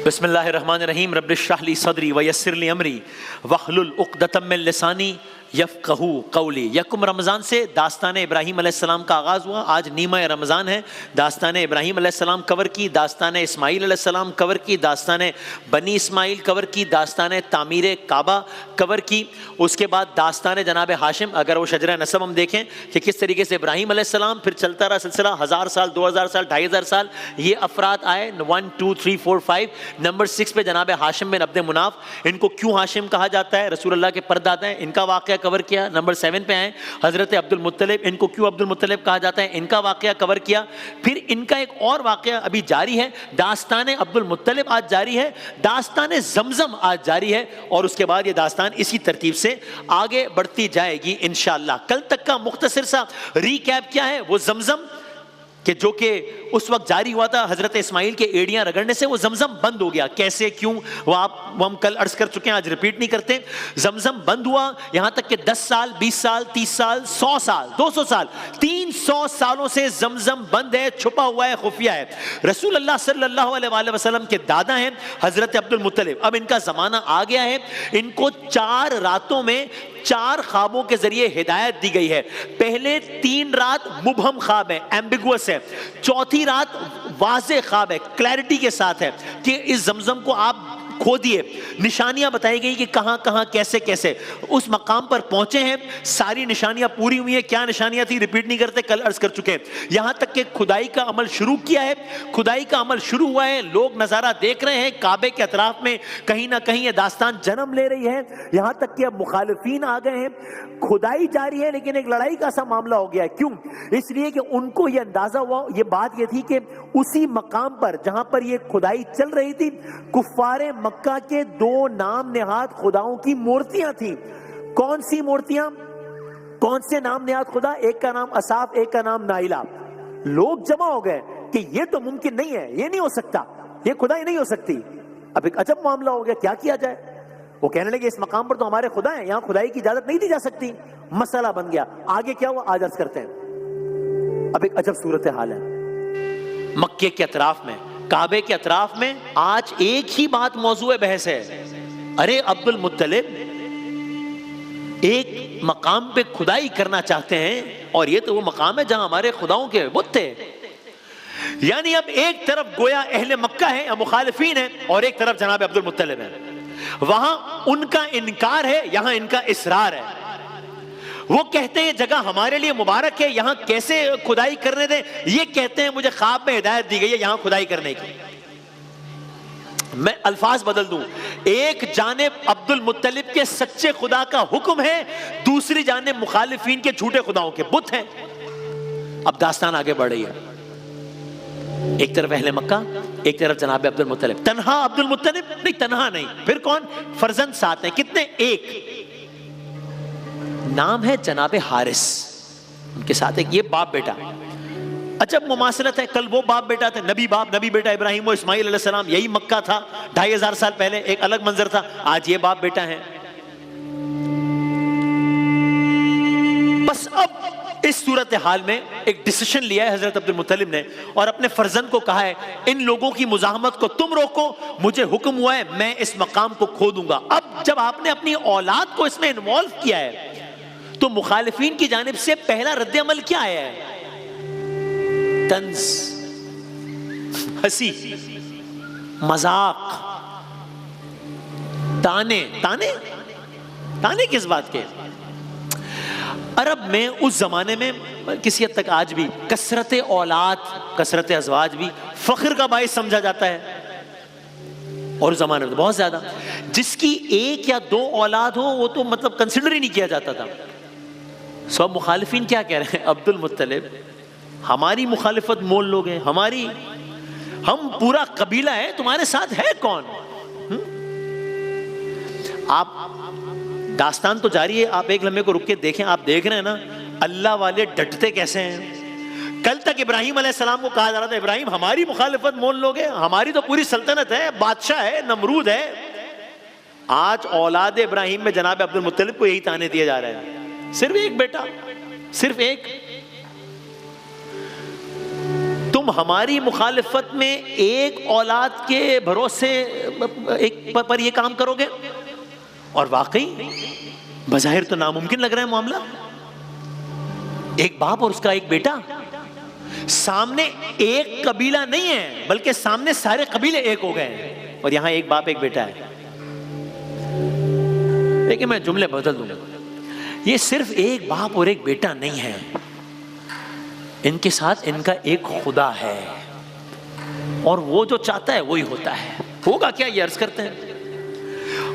बिस्मिल्लाहिर्रहमानिर्रहीम रब्बिश्रह ली सदरी वयस्सिर ली अमरी वहलुल उक़दतम मिन लिसानी यफ़क़हू क़ौली। यकुम रमज़ान से दास्तान इब्राहीम अलैहिस्सलाम का आगाज़ हुआ। आज नीमा रमज़ान है। दास्तान इब्राहीम अलैहिस्सलाम कवर की, दास्तान इस्माईल अलैहिस्सलाम कवर की, दास्तान बनी इस्माईल कवर की, दास्तान तामीर काबा कवर की। उसके बाद दास्तान जनाब हाशिम, अगर वो शजरा नसब हम देखें कि किस तरीके से इब्राहीम अलैहिस्सलाम फिर चलता रहा सिलसिला, 1000 साल, 2000 साल, 2500 साल ये अफराद आए। 1 2 3 4 5 नंबर 6 पे जनाब हाशिम बिन अब्द मुनाफ, इनको क्यों हाशिम कहा जाता है, रसूल अल्लाह के परदादा हैं, इनका वाक़या कवर किया। नंबर 7 पे आए हज़रत अब्दुल मुत्तलिब, इनको क्यों अब्दुल मुत्तलिब कहा जाता है, इनका वाक़या कवर किया। फिर इनका एक और वाक़या अभी जारी है, दास्तान अब्दुल मुत्तलिब आज जारी है, दास्तान ज़मज़म आज जारी है, और उसके बाद ये दास्तान इसी तरतीब से आगे बढ़ती जाएगी इंशाअल्लाह। कल तक का मुख्तसर सा रीकैप क्या है, वो ज़मज़म कि जो कि उस वक्त जारी हुआ था, हज़रत इस्माईल के एड़ियाँ रगड़ने से वो ज़मज़म बंद हो गया। कैसे, क्यों, वो हम कल अर्ज़ कर चुके हैं, आज रिपीट नहीं करते। ज़मज़म बंद हुआ, यहाँ तक कि 10 साल, 20 साल, 30 साल, 100 साल, 200 साल, 300 सालों से ज़मज़म बंद है, छुपा हुआ है, खुफिया है। रसूल अल्लाह सल्लल्लाहु अलैहि वसल्लम के दादा हैं हज़रत अब्दुल मुत्तलिब। अब इनका ज़माना आ गया है, इनको 4 रातों में 4 ख्वाबों के जरिए हिदायत दी गई है। पहले 3 रात मुबहम ख्वाब है, एम्बिगुअस है। चौथी रात वाज़े ख्वाब है, क्लैरिटी के साथ है कि इस ज़मज़म को आप खोदिए। निशानियां बताई गई कि कहां कहां कैसे कैसे उस मकाम पर पहुंचे हैं, सारी निशानियां पूरी हुई हैं। क्या निशानियां थी रिपीट नहीं करते, कल अर्ज कर चुके हैं। यहां तक कि खुदाई का अमल शुरू किया है, खुदाई का अमल शुरू हुआ है, लोग नजारा देख रहे हैं। काबे के अतराफ में कहीं ना कहीं ये दास्तान जन्म ले रही है। यहां तक कि अब मुखालिफीन आ गए हैं, खुदाई जारी है, लेकिन एक लड़ाई का सा मामला हो गया है। क्यों? इसलिए कि उनको ये अंदाजा हुआ, ये बात ये थी कि उसी मकाम पर जहां पर ये खुदाई चल रही थी, कुफ्फारे मक्का के 2 नाम नेहाद खुदाओं की मूर्तियां थी। कौन सी मूर्तियां, कौन से नाम नेहाद खुदा? एक का नाम असाफ, एक का नाम नाइला। लोग जमा हो गए कि ये तो मुमकिन नहीं है, ये नहीं हो सकता, ये खुदाई नहीं हो सकती। अब एक अजब मामला हो गया, क्या किया जाए? वो कहने लगे इस मकाम पर तो हमारे खुदा हैं, यहां खुदाई की इजाजत नहीं दी जा सकती। मसला बन गया। आगे क्या हुआ आज अर्ज करते हैं। अब एक अजब सूरत हाल है मक्के के अतराफ में, काबे के अतराफ में। आज एक ही बात मौजूए बहस है। अरे अब्दुल मुत्तलिब एक मकाम पे खुदाई करना चाहते हैं, और ये तो वो मकाम है जहां हमारे खुदाओं के बुत थे। यानी अब एक तरफ गोया अहले मक्का है या मुखालिफीन है, और एक तरफ जनाब अब्दुल मुत्तलिब है। वहां उनका इनकार है, यहां इनका इसरार है। वो कहते हैं जगह हमारे लिए मुबारक है, यहां कैसे खुदाई करने दें। ये कहते हैं मुझे ख्वाब में हिदायत दी गई है यहां खुदाई करने की। मैं अल्फाज बदल दूं, एक जानिब अब्दुल मुत्तलिब के सच्चे खुदा का हुक्म है, दूसरी जानिब मुखालिफीन के झूठे खुदाओं के बुत हैं। अब दास्तान आगे बढ़ रही है। एक तरफ अहले मक्का, एक तरफ जनाब अब्दुल मुत्तलिब। तन्हा अब्दुल मुत्तलिब नहीं, तन्हा नहीं, फिर कौन? फर्जंद साथ हैं। कितने? एक। नाम है जनाब हारिस, उनके साथ एक ये बाप बेटा। अजब मुमासलत है। कल वो बाप बेटा थे, नबी बाप, नबी बेटा इब्राहिम व इस्माईल अलैहिस्सलाम, यही मक्का था 2500 साल पहले, एक अलग मंजर था। आज ये बाप बेटा है। बस अब इस सूरत हाल में एक डिसीजन लिया है हजरत अब्दुल मुत्तलिब ने, और अपने फर्जंद को कहा है इन लोगों की मुजाहमत को तुम रोको, मुझे हुक्म हुआ है मैं इस मकाम को खोदूंगा। अब जब आपने अपनी औलाद को इसमें इन्वॉल्व किया है, तो मुखालिफीन की जानिब से पहला रद्द-ए-अमल क्या आया है? तंज, हंसी, मजाक, ताने। ताने ताने किस बात के? अरब में उस जमाने में किसी हद तक आज भी कसरत औलाद, कसरत अज़वाज भी फख्र का बाइस समझा जाता है, और उस जमाने में तो बहुत ज्यादा। जिसकी 1 या 2 औलाद हो वो तो मतलब कंसिडर ही नहीं किया जाता था। सब मुखालिफीन क्या कह रहे हैं? अब्दुल मुत्तलिब हमारी मुखालिफत मोल लोग हैं, हमारी, हम पूरा कबीला है, तुम्हारे साथ है कौन? आप दास्तान तो जारी है, आप एक लम्हे को रुक के देखें। आप देख रहे हैं ना अल्लाह वाले डटते कैसे हैं। कल तक इब्राहिम अलैहिस्सलाम को कहा जा रहा था इब्राहिम हमारी मुखालिफत मोल लोग हैं, हमारी तो पूरी सल्तनत है, बादशाह है, नमरूद है। आज औलाद इब्राहिम में जनाब अब्दुल मुत्तलिब को यही ताने दिए जा रहे हैं। सिर्फ एक बेटा, सिर्फ एक। तुम तुम हमारी मुखालिफत में एक औलाद के भरोसे एक पर ये काम करोगे? और वाकई बज़ाहिर तो नामुमकिन लग रहा है मामला। एक बाप और उसका एक बेटा, सामने एक कबीला नहीं है बल्कि सामने सारे कबीले एक हो गए, और यहां एक बाप एक बेटा है। लेकिन मैं जुमले बदल दूंगा, ये सिर्फ एक बाप और एक बेटा नहीं है, इनके साथ इनका एक खुदा है, और वो जो चाहता है वही होता है। होगा क्या, ये अर्ज करते हैं।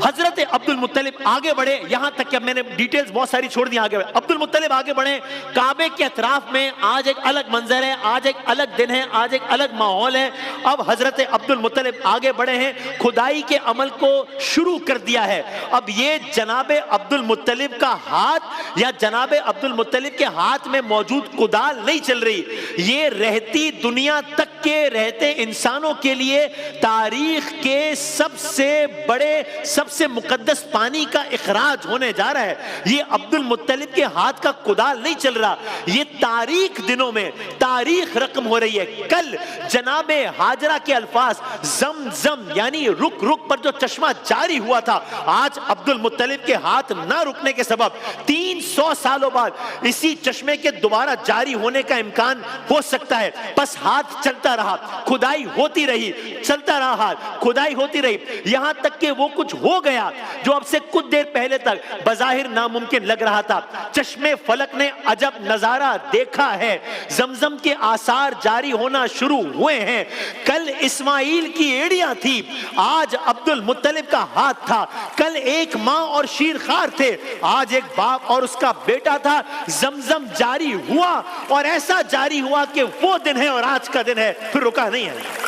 हजरत अब्दुल मुत्तलिब आगे बढ़े, यहां तक कि अब मैंने डिटेल्स बहुत सारी छोड़ दी, आगे बढ़े। अब्दुल मुत्तलिब आगे बढ़े, काबे के अतराफ में आज एक अलग मंजर है, आज एक अलग दिन है, आज एक अलग माहौल है। अब हजरत अब्दुल मुत्तलिब आगे बढ़े हैं, खुदाई के अमल को शुरू कर दिया है। अब ये जनाबे अब्दुल मुत्तलिब का हाथ या जनाबे अब्दुल मुत्तलिब के हाथ में मौजूद कुदाल नहीं चल रही, ये रहती दुनिया तक के रहते इंसानों के लिए तारीख के सबसे बड़े सबसे मुकद्दस पानी का इखराज होने जा रहा है। ये अब्दुल मुत्तलिब के हाथ का कुदाल नहीं चल रहा, ये तारीख दिनों में तारीख रकम हो रही है। कल जनाबे हाजरा के अल्फाज जम जम यानी रुक रुक पर जो चश्मा जारी हुआ था, आज अब्दुल मुत्तलिब के हाथ ना रुकने के सबब 300 सालों बाद इसी चश्मे के दोबारा जारी होने का इम्कान हो सकता है। बस हाथ चलता रहा, खुदाई होती रही, चलता रहा हाथ, खुदाई होती रही, यहां तक कि वो कुछ हो गया जो अब से कुछ देर पहले तक बज़ाहिर नामुमकिन लग रहा था। चश्मे फलक ने अजब नजारा देखा है, जमजम के आसार जारी होना शुरू हुए हैं। कल इस्माइल की एड़ियां थी, आज अब्दुल मुत्तलिब का हाथ था। कल एक मां और शीरखार थे, आज एक बाप और उसका बेटा था। जमजम जारी हुआ और ऐसा जारी हुआ कि वो दिन है और आज का दिन है, फिर रुका नहीं है।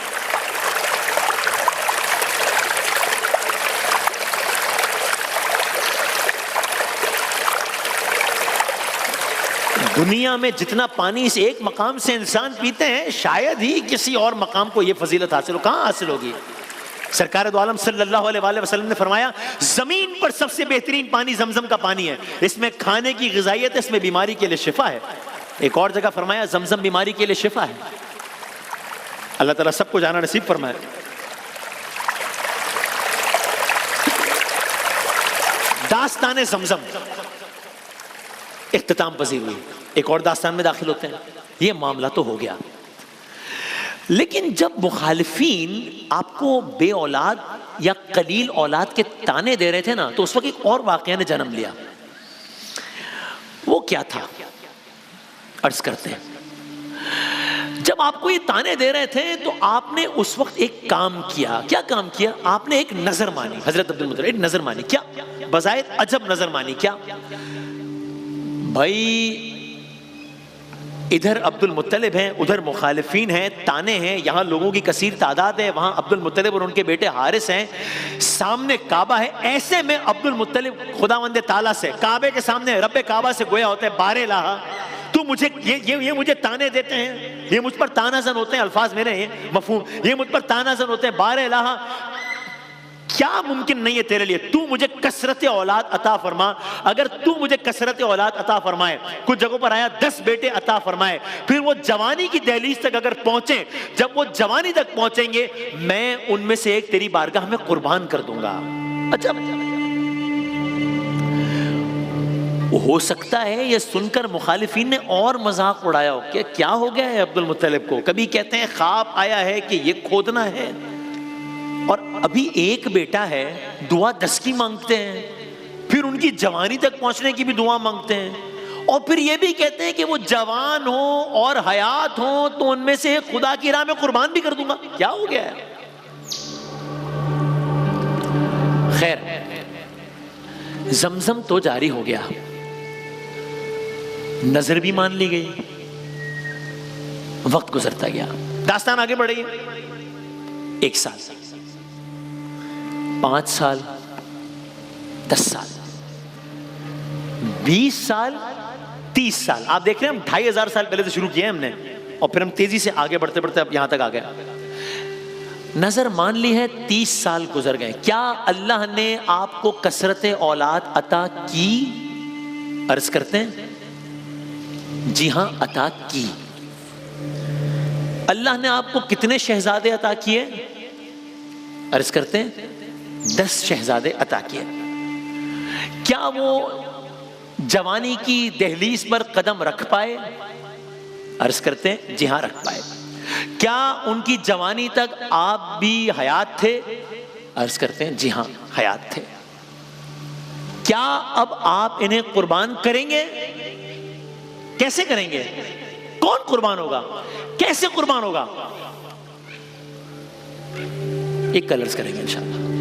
दुनिया में जितना पानी इस एक मकाम से इंसान पीते हैं, शायद ही किसी और मकाम को यह फजीलत हासिल हो। कहां हासिल होगी? सरकार दो आलम सल्लल्लाहु अलैहि वसल्लम ने फरमाया, जमीन पर सबसे बेहतरीन पानी जमजम का पानी है, इसमें खाने की ग़िज़ाइयत है, इसमें बीमारी के लिए शिफा है। एक और जगह फरमाया, जमजम बीमारी के लिए शिफा है। अल्लाह ताला सबको जाना नसीब फरमाए। दास्तान जमजम इख्तिताम पजीर हुई, एक और दास्तान में दाखिल होते हैं। ये मामला तो हो गया, लेकिन जब मुखालिफीन आपको बे औलाद या कलील औलाद के ताने दे रहे थे ना, तो उस वक्त एक और वाक़या ने जन्म लिया। वो क्या था, अर्ज करते हैं। जब आपको ये ताने दे रहे थे तो आपने उस वक्त एक काम किया। क्या काम किया? आपने एक नजर मानी। हजरत अब्दुल मुत्तलिब एक नजर मानी। क्या? बज़ाहिर अजब नजर मानी। क्या भाई, इधर अब्दुल मुत्तलिब हैं, उधर मुखालिफीन हैं, ताने हैं, यहाँ लोगों की कसीर तादाद है, वहाँ अब्दुल मुत्तलिब और उनके बेटे हारिस हैं, सामने काबा है। ऐसे में अब्दुल मुत्तलिब खुदावंद ताला से, काबे के सामने रब्बे काबा से गोया होता है, बारे लाहा तू मुझे ये मुझे ताने देते हैं, ये मुझ पर तानाजन होते हैं, अल्फाज मेरे हैं मफहूम, ये मुझ पर तानाजन होते हैं, बारे लाहा क्या मुमकिन नहीं है तेरे लिए? तू मुझे कसरत औलाद अता फरमा। अगर तू मुझे कसरत औलाद अता फरमाए, कुछ जगहों पर आया 10 बेटे अता फरमाए, फिर वो जवानी की दहलीज तक अगर पहुंचे, जब वो जवानी तक पहुंचेंगे, मैं उनमें से एक तेरी बारगाह में कुर्बान कर दूंगा। अच्छा, हो सकता है ये सुनकर मुखालिफीन ने और मजाक उड़ाया हो कि क्या हो गया है अब्दुल मुत्तलिब को। कभी कहते हैं ख्वाब आया है कि ये खोदना है, और अभी एक बेटा है, दुआ 10 की मांगते हैं, फिर उनकी जवानी तक पहुंचने की भी दुआ मांगते हैं, और फिर ये भी कहते हैं कि वो जवान हो और हयात हो तो उनमें से खुदा की राह में कुर्बान भी कर दूंगा। क्या हो गया है? खैर, जमजम तो जारी हो गया, नजर भी मान ली गई, वक्त गुजरता गया, दास्तान आगे बढ़ रही है। 1 साल, 5 साल, 10 साल, 20 साल, 30 साल। आप देख रहे हैं, हम 2500 साल पहले से शुरू किया हमने, और फिर हम तेजी से आगे बढ़ते बढ़ते अब यहां तक आ गए। नजर मान ली है, 30 साल गुजर गए। क्या अल्लाह ने आपको कसरत औलाद अता की? अर्ज करते हैं जी हां, अता की। अल्लाह ने आपको कितने शहजादे अता किए? अर्ज करते हैं 10 शहजादे अता किए। क्या वो जवानी की दहलीज पर कदम रख पाए? अर्ज करते हैं जी हाँ, रख पाए। क्या उनकी जवानी तक आप भी हयात थे? अर्ज करते हैं जी हाँ, हयात थे। क्या अब आप इन्हें कुर्बान करेंगे? कैसे करेंगे? कौन कुर्बान होगा? कैसे कुर्बान होगा? एक कल अर्ज करेंगे इंशाअल्लाह।